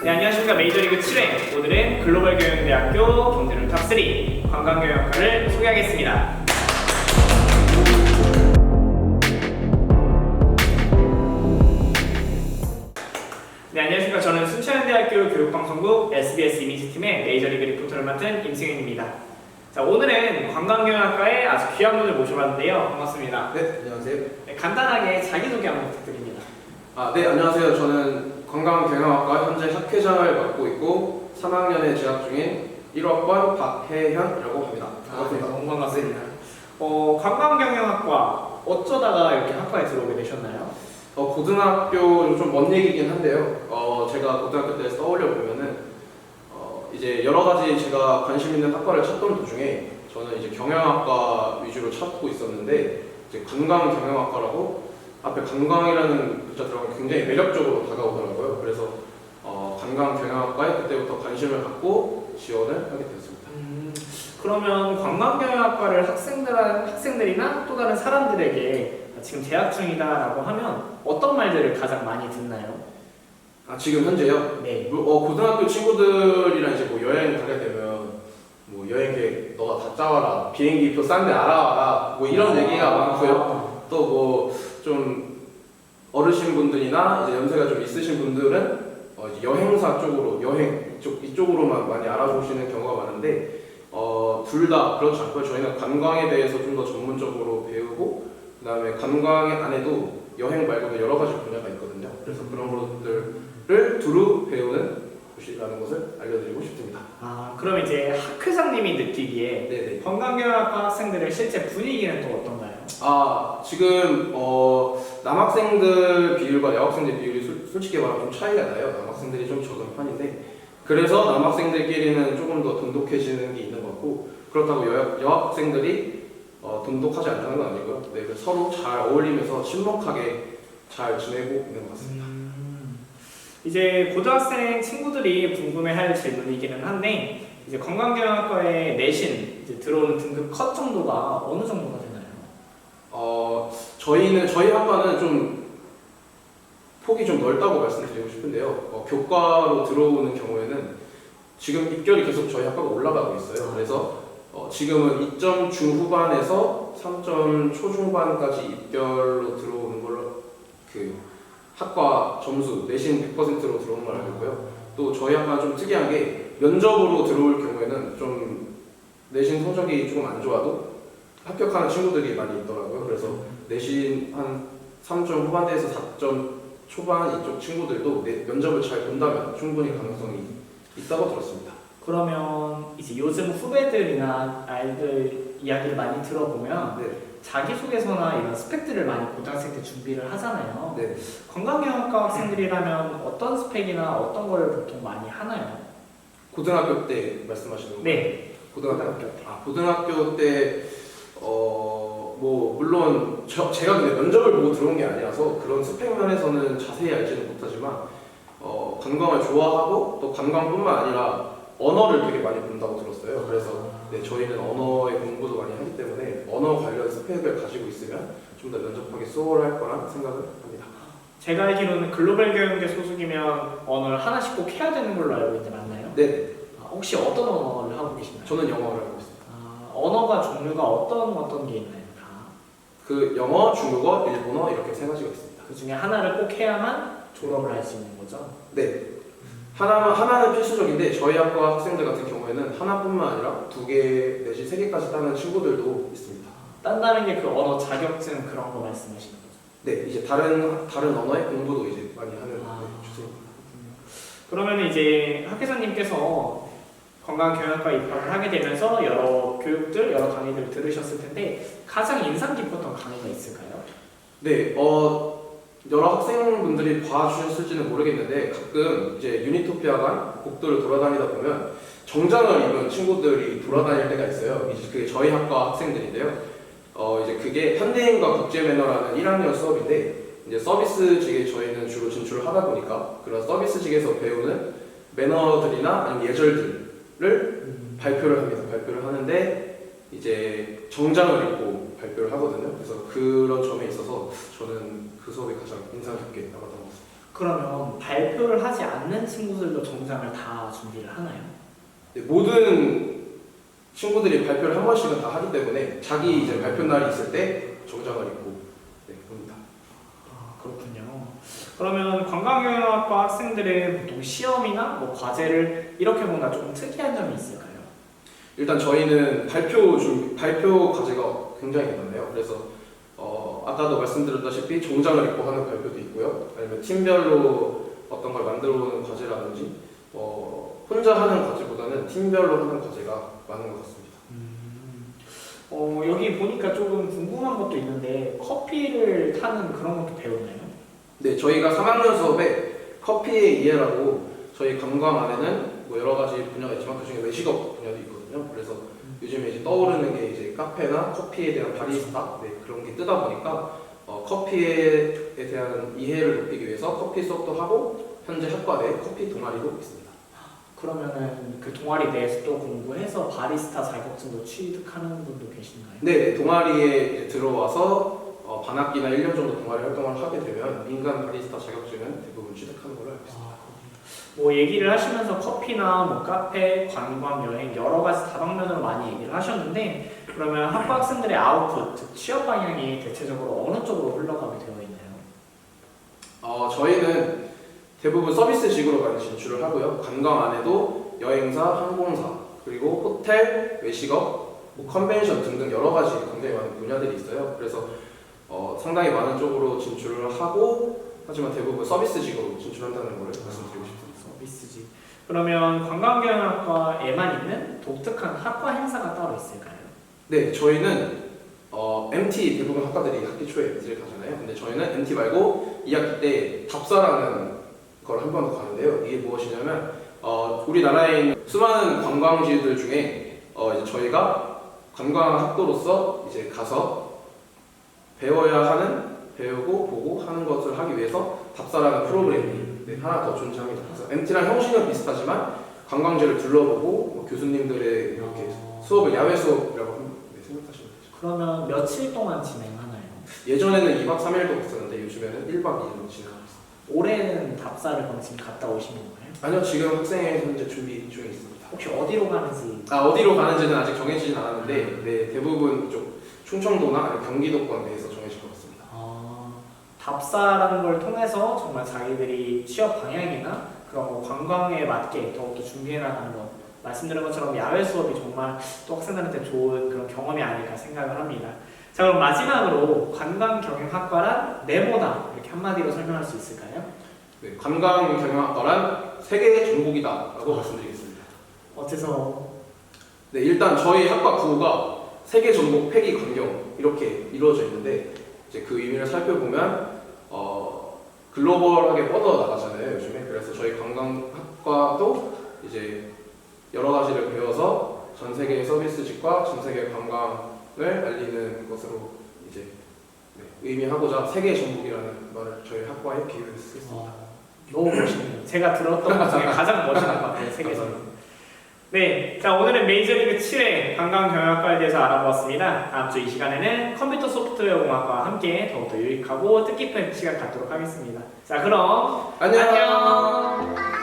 네, 안녕하십니까. 메이저리그 7회 오늘은 글로벌 경영대학교 경제를 탑3 관광경영학과를 소개하겠습니다. 네, 안녕하십니까. 저는 순천대학교 교육방송국 SBS 이미지팀의 메이저리그 리포터를 맡은 임승현입니다. 자, 오늘은 관광경영학과에 아주 귀한 분을 모셔봤는데요. 반갑습니다. 네, 안녕하세요. 네, 간단하게 자기소개 한번 부탁드립니다. 네, 안녕하세요. 저는 관광경영학과 현재 학회장을 맡고 있고 3학년에 재학 중인 1학번 박혜현이라고 합니다. 반갑습니다. 너무 반갑습니다. 관광경영학과 어쩌다가 이렇게 학과에 들어오게 되셨나요? 고등학교 좀 먼 얘기긴 한데요. 제가 고등학교 때 떠올려 보면은 이제 여러 가지 제가 관심 있는 학과를 찾던 도중에 저는 이제 경영학과 위주로 찾고 있었는데 이제 관광경영학과라고 앞에 관광이라는 글자 들어가면 굉장히 매력적으로 다가오더라고요. 그래서 관광경영학과에 그때부터 관심을 갖고 지원을 하게 되었습니다. 그러면 관광경영학과를 학생들이나 또 다른 사람들에게 지금 재학 중이다라고 하면 어떤 말들을 가장 많이 듣나요? 지금 현재요? 네. 고등학교 친구들이랑 이제 뭐 여행 가게 되면 뭐 여행 계획 너가 다 짜와라, 비행기표 싼데 알아와라, 뭐 이런 얘기가 많고요. 또 뭐 좀 어르신 분들이나 이제 연세가 좀 있으신 분들은 이제 여행사 쪽으로 이쪽으로만 많이 알아보시는 경우가 많은데 둘 다 그렇지 않고요. 저희는 관광에 대해서 좀 더 전문적으로 배우고 그다음에 관광 안에도 여행 말고도 여러 가지 분야가 있거든요. 그래서 그런 것들을 두루 배우는 곳이라는 것을 알려드리고 싶습니다. 그럼 이제 학회장님이 느끼기에 네네. 관광경영학과 학생들의 실제 분위기는 또 어떤가요? 지금 남학생들 비율과 여학생들 비율이 솔직히 말하면 좀 차이가 나요. 남학생들이 좀 적은 편인데 그래서 남학생들끼리는 조금 더 돈독해지는 게 있는 것 같고 그렇다고 여학생들이 돈독하지 않다는 건 아니고요. 네, 서로 잘 어울리면서 친목하게 잘 지내고 있는 것 같습니다. 이제 고등학생 친구들이 궁금해할 질문이기는 한데 이제 관광경영학과에 내신 이제 들어오는 등급 컷 정도가 어느 정도가 되나요? 저희 학과는 좀 폭이 좀 넓다고 말씀드리고 싶은데요. 교과로 들어오는 경우에는 지금 입결이 계속 저희 학과가 올라가고 있어요. 그래서 지금은 2점 중후반에서 3점 초중반까지 입결로 들어오는 걸로 학과 점수 내신 100%로 들어오는 걸 알고 있고요. 또 저희 학과는 좀 특이한 게 면접으로 들어올 경우에는 좀 내신 성적이 조금 안 좋아도 합격하는 친구들이 많이 있더라고요. 그래서 내신 한 3점 후반대에서 4점 초반 이쪽 친구들도 면접을 잘 본다면 충분히 가능성이 있다고 들었습니다. 그러면 이제 요즘 후배들이나 아이들 이야기를 많이 들어보면 네. 자기소개서나 이런 스펙들을 많이 고등학생 때 준비를 하잖아요. 네. 관광경영학과 학생들이라면 어떤 스펙이나 어떤 걸 보통 많이 하나요? 고등학교 때 말씀하시는 거예요? 네. 고등학교 때. 고등학교 때 뭐 물론 제가 근데 면접을 보고 들어온 게 아니라서 그런 스펙 면에서는 자세히 알지는 못하지만 관광을 좋아하고 또 관광뿐만 아니라 언어를 되게 많이 본다고 들었어요. 그래서 네, 저희는 언어의 공부도 많이 하기 때문에 언어 관련 스펙을 가지고 있으면 좀 더 면접하기 수월할 거란 생각을 합니다. 제가 알기로는 글로벌 경영대 소속이면 언어를 하나씩 꼭 해야 되는 걸로 알고 있는데 맞나요? 네. 혹시 어떤 언어를 하고 계시나요? 저는 영어를 하고 있습니다. 언어가 종류가 어떤 게 있나요? 영어, 중국어, 일본어 이렇게 세 가지가 있습니다. 그 중에 하나를 꼭 해야만 졸업을 할 수 있는 거죠? 네. 하나는 필수적인데 저희 학과 학생들 같은 경우에는 하나뿐만 아니라 2개 내지 3개까지 따는 친구들도 있습니다. 딴다는 게 그 언어 자격증 그런 거 말씀하시는 거죠? 네, 이제 다른 언어의 공부도 이제 많이 하는 주제입니다. 그러면 이제 학회장님께서 관광경영학과 입학을 하게 되면서 여러 강의들을 들으셨을 텐데 가장 인상 깊었던 강의가 있을까요? 네, 여러 학생분들이 봐주셨을지는 모르겠는데 가끔 이제 유니토피아관 곡도를 돌아다니다 보면 정장을 입은 친구들이 돌아다닐 때가 있어요. 이제 그게 저희 학과 학생들인데요. 이제 그게 현대인과 국제매너라는 1학년 수업인데 이제 서비스직에 저희는 주로 진출을 하다 보니까 그런 서비스직에서 배우는 매너들이나 아니면 예절들을 발표를 합니다. 발표를 하는데 이제 정장을 입고 발표를 하거든요. 그래서 그런 점에 있어서 저는 그 수업이 가장 인상 깊게 남았던 것 같습니다. 그러면 발표를 하지 않는 친구들도 정장을 다 준비를 하나요? 네, 모든 친구들이 발표를 한 번씩은 다 하기 때문에 자기 이제 발표 날이 있을 때 정장을 입고 네, 봅니다. 아, 그렇군요. 그러면 관광경영학과 학생들은 보통 시험이나 뭐 과제를 이렇게 뭔가 조금 특이한 점이 있을까요? 일단 저희는 발표 과제가 굉장히 많아요. 그래서 아까도 말씀드렸다시피 정장을 입고 하는 발표도 있고요. 아니면 팀별로 어떤 걸 만들어 오는 과제라든지 혼자 하는 과제보다는 팀별로 하는 과제가 많은 것 같습니다. 여기 보니까 조금 궁금한 것도 있는데 커피를 타는 그런 것도 배우나요? 네, 저희가 3학년 수업에 커피의 이해라고 저희 관광 안에는 뭐 여러 가지 분야가 있지만 그중에 외식업 분야도 있거든요. 그래서 요즘에 이제 떠오르는 게 이제 카페나 커피에 대한 바리스타 그런 게 뜨다 보니까 커피에 대한 이해를 높이기 위해서 커피 수업도 하고 현재 학과 내에 커피 동아리도 있습니다. 그러면은 그 동아리 내에서 또 공부해서 바리스타 자격증도 취득하는 분도 계신가요? 네, 동아리에 이제 들어와서 반학기나 1년 정도 동아리 활동을 하게 되면 민간 바리스타 자격증은 대부분 취득하는 걸로 알고 있습니다. 뭐 얘기를 하시면서 커피나 뭐 카페, 관광, 여행 여러 가지 다방면으로 많이 얘기를 하셨는데 그러면 학부 학생들의 아웃풋, 즉 취업 방향이 대체적으로 어느 쪽으로 흘러가게 되어 있나요? 저희는 대부분 서비스직으로 많이 진출을 하고요. 관광 안에도 여행사, 항공사, 그리고 호텔, 외식업, 뭐 컨벤션 등등 여러 가지 굉장히 많은 분야들이 있어요. 그래서 상당히 많은 쪽으로 진출을 하고 하지만 대부분 서비스직으로 진출한다는 걸 말씀드리고 싶습니다. 서비스직. 그러면 관광경영학과에만 있는 독특한 학과 행사가 따로 있을까요? 네, 저희는 MT 대부분 학과들이 학기 초에 MT를 가잖아요. 근데 저희는 MT 말고 2학기 때 답사라는 걸 한 번 더 가는데요. 이게 무엇이냐면 우리나라에 있는 수많은 관광지들 중에 이제 저희가 관광학도로서 이제 가서 배워야 하는 배우고 보고 하는 것을 하기 위해서 답사라는 프로그램이 하나 더 존재합니다. 그래서 MT랑 형식은 비슷하지만 관광지를 둘러보고 뭐 교수님들의 이렇게 수업을 야외 수업이라고 생각하시면 되죠. 그러면 며칠 동안 진행하나요? 예전에는 2박 3일도 갔었는데 요즘에는 1박 2일로 진행하고 있습니다. 올해는 답사를 그럼 지금 갔다 오신 건가요? 아니요, 지금 학생회 현재 준비 중에 있습니다. 혹시 어디로 가는지? 어디로 가는지는 아직 정해지진 않았는데 네, 대부분 이쪽 충청도나 아니면 경기도권 내에서 정해질 것 같습니다. 답사라는 걸 통해서 정말 자기들이 취업 방향이나 그런 거 관광에 맞게 더욱더 준비해 나가는 것 말씀드린 것처럼 야외 수업이 정말 또 학생들한테 좋은 그런 경험이 아닐까 생각을 합니다. 자, 그럼 마지막으로 관광경영학과란 네모다 이렇게 한마디로 설명할 수 있을까요? 네, 관광경영학과란 세계 전국이다라고 말씀드리겠습니다. 어째서? 네, 일단 저희 학과 구호가 세계 전국 폐기 관경 이렇게 이루어져 있는데 이제 그 의미를 살펴보면 글로벌하게 뻗어 나가잖아요 요즘에. 그래서 저희 관광학과도 이제 여러 가지를 배워서 전 세계 서비스직과 전 세계 관광을 알리는 것으로 이제 의미하고자 세계 전국이라는 말을 저희 학과에 비유해서 쓰겠습니다. 너무 멋있네요. 제가 들었던 것 중에 가장 멋있는 것 같아요. 세계 전국. 네, 자 오늘은 메이저리그 7회 관광경영학과에 대해서 알아보았습니다. 다음 주 이 시간에는 컴퓨터 소프트웨어 공학과와 함께 더욱더 유익하고 뜻깊은 시간 갖도록 하겠습니다. 자 그럼 안녕. 안녕.